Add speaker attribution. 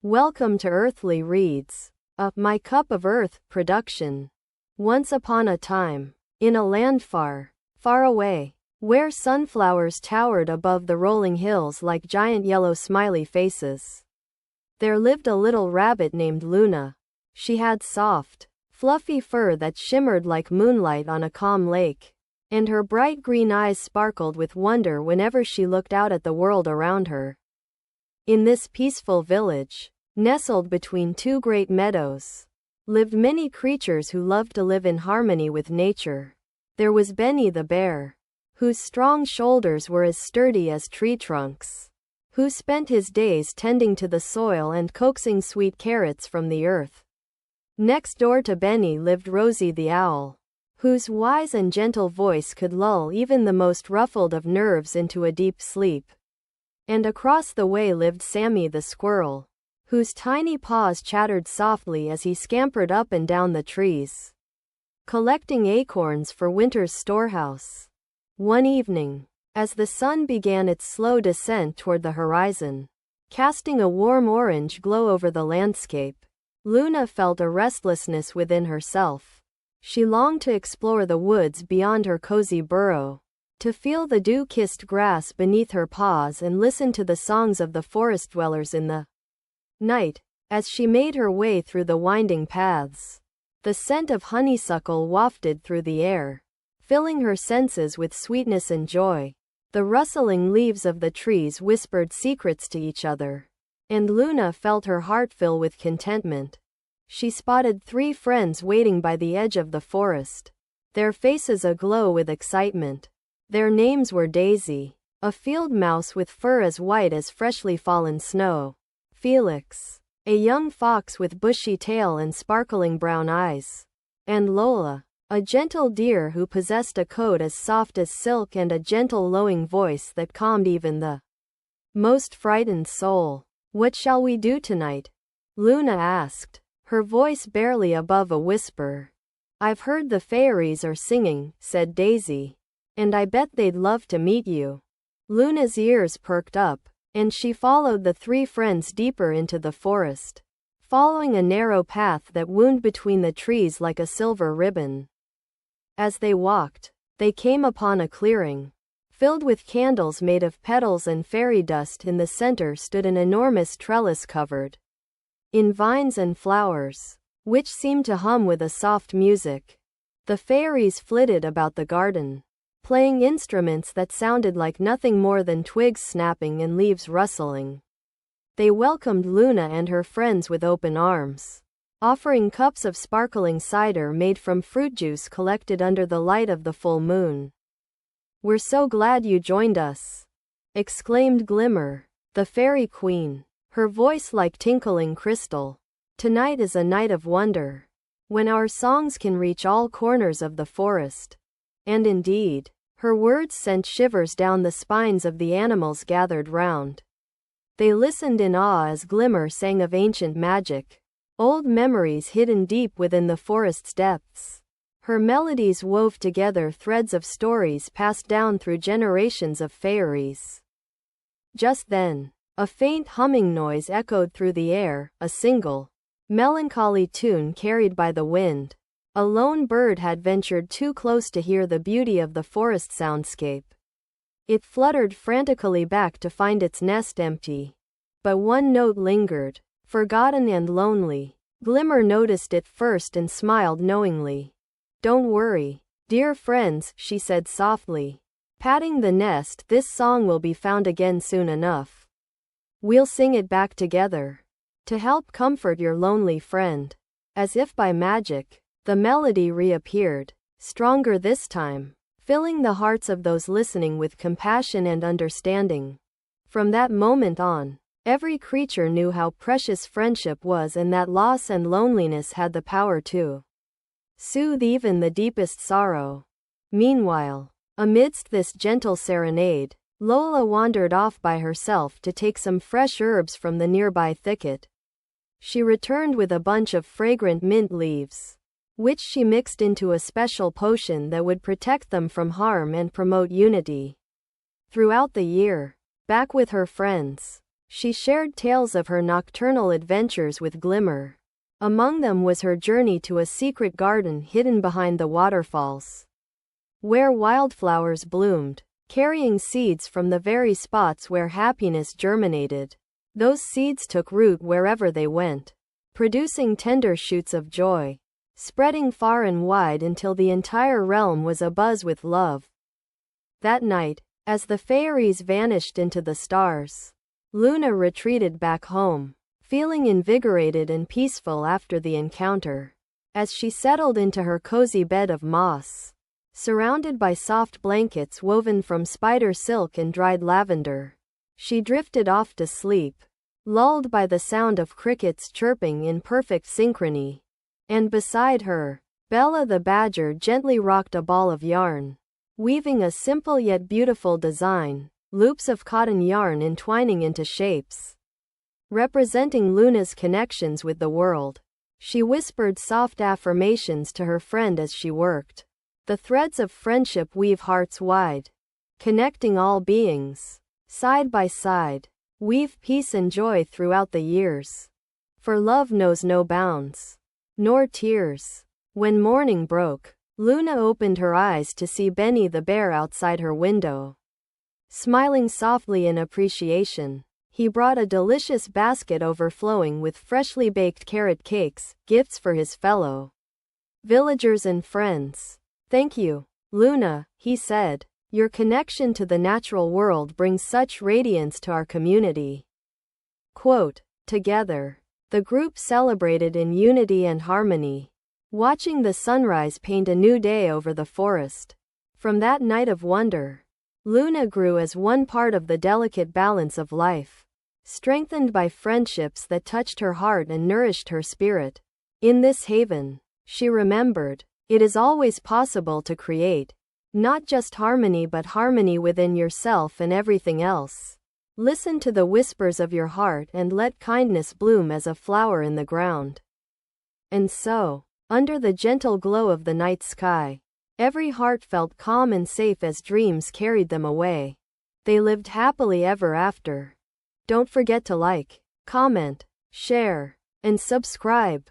Speaker 1: Welcome to Earthly Reads, a My Cup of Earth production. Once upon a time, in a land far, far away, where sunflowers towered above the rolling hills like giant yellow smiley faces, there lived a little rabbit named Luna. She had soft, fluffy fur that shimmered like moonlight on a calm lake, and her bright green eyes sparkled with wonder whenever she looked out at the world around her. In this peaceful village, nestled between two great meadows, lived many creatures who loved to live in harmony with nature. There was Benny the bear, whose strong shoulders were as sturdy as tree trunks, who spent his days tending to the soil and coaxing sweet carrots from the earth. Next door to Benny lived Rosie the owl, whose wise and gentle voice could lull even the most ruffled of nerves into a deep sleep. And across the way lived Sammy the squirrel, whose tiny paws chattered softly as he scampered up and down the trees, collecting acorns for winter's storehouse. One evening, as the sun began its slow descent toward the horizon, casting a warm orange glow over the landscape, Luna felt a restlessness within herself. She longed to explore the woods beyond her cozy burrow, to feel the dew-kissed grass beneath her paws and listen to the songs of the forest dwellers in the night. As she made her way through the winding paths, the scent of honeysuckle wafted through the air, filling her senses with sweetness and joy. The rustling leaves of the trees whispered secrets to each other, and Luna felt her heart fill with contentment. She spotted three friends waiting by the edge of the forest, their faces aglow with excitement. Their names were Daisy, a field mouse with fur as white as freshly fallen snow; Felix, a young fox with bushy tail and sparkling brown eyes; and Lola, a gentle deer who possessed a coat as soft as silk and a gentle lowing voice that calmed even the most frightened soul. "What shall we do tonight?" Luna asked, her voice barely above a whisper. "I've heard the fairies are singing," said Daisy, "and I bet they'd love to meet you." Luna's ears perked up, and she followed the three friends deeper into the forest, following a narrow path that wound between the trees like a silver ribbon. As they walked, they came upon a clearing, filled with candles made of petals and fairy dust. In the center stood an enormous trellis covered in vines and flowers, which seemed to hum with a soft music. The fairies flitted about the garden, playing instruments that sounded like nothing more than twigs snapping and leaves rustling. They welcomed Luna and her friends with open arms, offering cups of sparkling cider made from fruit juice collected under the light of the full moon. "We're so glad you joined us," exclaimed Glimmer, the fairy queen, her voice like tinkling crystal. "Tonight is a night of wonder, when our songs can reach all corners of the forest." And indeed, her words sent shivers down the spines of the animals gathered round. They listened in awe as Glimmer sang of ancient magic, old memories hidden deep within the forest's depths. Her melodies wove together threads of stories passed down through generations of fairies. Just then, a faint humming noise echoed through the air, a single, melancholy tune carried by the wind. A lone bird had ventured too close to hear the beauty of the forest soundscape. It fluttered frantically back to find its nest empty. But one note lingered, forgotten and lonely. Glimmer noticed it first and smiled knowingly. "Don't worry, dear friends," she said softly, patting the nest. "This song will be found again soon enough. We'll sing it back together, to help comfort your lonely friend." As if by magic, the melody reappeared, stronger this time, filling the hearts of those listening with compassion and understanding. From that moment on, every creature knew how precious friendship was and that loss and loneliness had the power to soothe even the deepest sorrow. Meanwhile, amidst this gentle serenade, Lola wandered off by herself to take some fresh herbs from the nearby thicket. She returned with a bunch of fragrant mint leaves, which she mixed into a special potion that would protect them from harm and promote unity. Throughout the year, back with her friends, She shared tales of her nocturnal adventures with Glimmer. Among them was her journey to a secret garden hidden behind the waterfalls, where wildflowers bloomed, carrying seeds from the very spots where happiness germinated. Those seeds took root wherever they went, producing tender shoots of joy, spreading far and wide until the entire realm was abuzz with love. That night, as the fairies vanished into the stars, Luna retreated back home, feeling invigorated and peaceful after the encounter. As she settled into her cozy bed of moss, surrounded by soft blankets woven from spider silk and dried lavender, she drifted off to sleep, lulled by the sound of crickets chirping in perfect synchrony. And beside her, Bella the badger gently rocked a ball of yarn, weaving a simple yet beautiful design, loops of cotton yarn entwining into shapes representing Luna's connections with the world. She whispered soft affirmations to her friend as she worked. The threads of friendship weave hearts wide, connecting all beings. Side by side, weave peace and joy throughout the years. For love knows no bounds, nor tears. When morning broke, Luna opened her eyes to see Benny the bear outside her window. Smiling softly in appreciation, he brought a delicious basket overflowing with freshly baked carrot cakes, gifts for his fellow villagers and friends. "Thank you, Luna," he said. "Your connection to the natural world brings such radiance to our community." Quote, together, the group celebrated in unity and harmony, watching the sunrise paint a new day over the forest. From that night of wonder, Luna grew as one part of the delicate balance of life, strengthened by friendships that touched her heart and nourished her spirit. In this haven, she remembered, it is always possible to create, not just harmony but harmony within yourself and everything else. Listen to the whispers of your heart and let kindness bloom as a flower in the ground. And so, under the gentle glow of the night sky, every heart felt calm and safe as dreams carried them away. They lived happily ever after. Don't forget to like, comment, share, and subscribe.